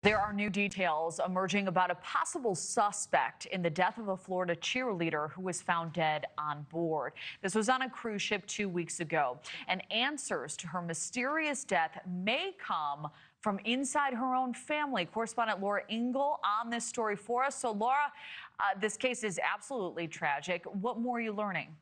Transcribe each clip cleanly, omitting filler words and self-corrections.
There are new details emerging about a possible suspect in the death of a Florida cheerleader who was found dead on board. This was on a cruise ship 2 weeks ago, and answers to her mysterious death may come from inside her own family. Correspondent Laura Ingle on this story for us. So, Laura, this case is absolutely tragic. What more are you learning?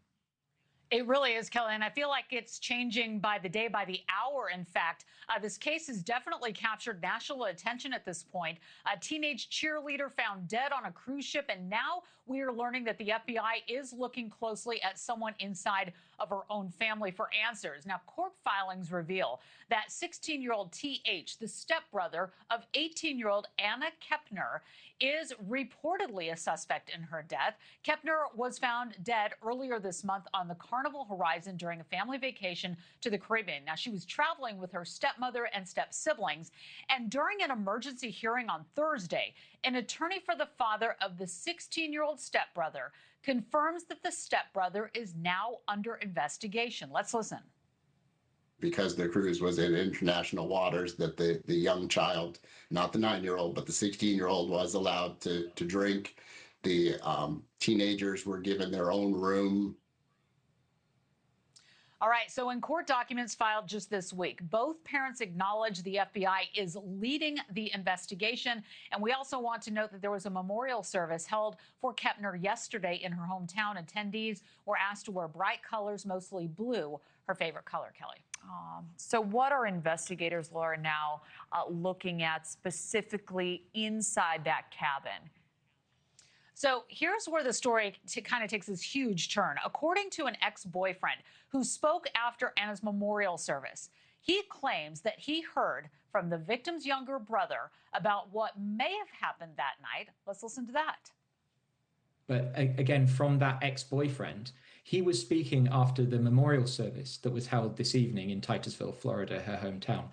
It really is, Kelly, and I feel like it's changing by the day, by the hour, in fact. This case has definitely captured national attention at this point. A teenage cheerleader found dead on a cruise ship, and now we are learning that the FBI is looking closely at someone inside of her own family for answers. Now, court filings reveal that 16-year-old TH, the stepbrother of 18-year-old Anna Kepner, is reportedly a suspect in her death. Kepner was found dead earlier this month on the Carnival Horizon during a family vacation to the Caribbean. Now, she was traveling with her stepmother and step-siblings, and during an emergency hearing on Thursday, an attorney for the father of the 16-year-old stepbrother confirms that the stepbrother is now under investigation. Let's listen. Because the cruise was in international waters, that the young child, not the 9-year-old, but the 16-year-old was allowed to drink. The teenagers were given their own room. All right, so in court documents filed just this week, both parents acknowledge the FBI is leading the investigation. And we also want to note that there was a memorial service held for Kepner yesterday in her hometown. Attendees were asked to wear bright colors, mostly blue, her favorite color, Kelly. So what are investigators, Laura, now looking at specifically inside that cabin? So here's where the story kind of takes this huge turn. According to an ex-boyfriend who spoke after Anna's memorial service, he claims that he heard from the victim's younger brother about what may have happened that night. Let's listen to that. But again, from that ex-boyfriend, he was speaking after the memorial service that was held this evening in Titusville, Florida, her hometown.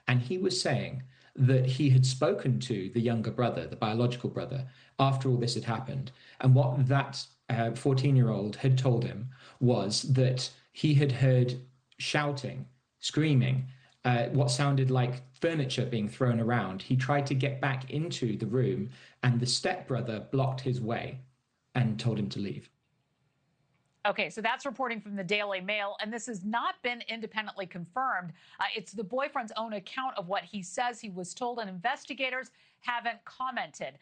And he was saying that he had spoken to the younger brother, the biological brother, after all this had happened. And what that 14-year-old had told him was that he had heard shouting, screaming, what sounded like furniture being thrown around. He tried to get back into the room, and the stepbrother blocked his way and told him to leave. Okay, so that's reporting from the Daily Mail, and this has not been independently confirmed. It's the boyfriend's own account of what he says he was told, and investigators haven't commented.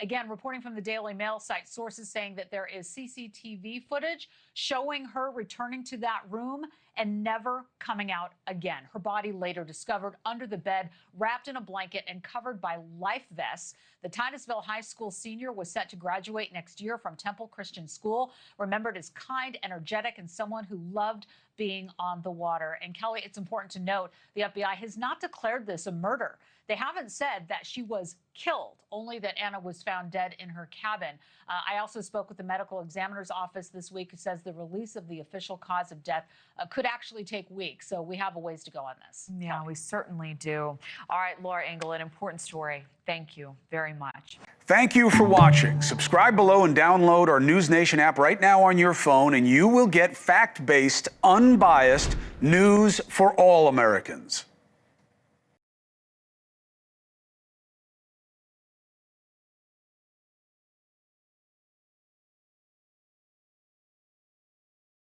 Again, reporting from the Daily Mail site, sources saying that there is CCTV footage showing her returning to that room and never coming out again. Her body later discovered under the bed, wrapped in a blanket and covered by life vests. The Titusville High School senior was set to graduate next year from Temple Christian School, remembered as kind, energetic, and someone who loved being on the water. And Kelly, it's important to note the FBI has not declared this a murder. They haven't said that she was killed, only that Anna was found dead in her cabin. I also spoke with the medical examiner's office this week, who says the release of the official cause of death could actually take weeks. So we have a ways to go on this. Yeah, we certainly do. All right, Laura Ingle, an important story. Thank you very much. Thank you for watching. Subscribe below and download our NewsNation app right now on your phone, and you will get fact-based, unbiased news for all Americans.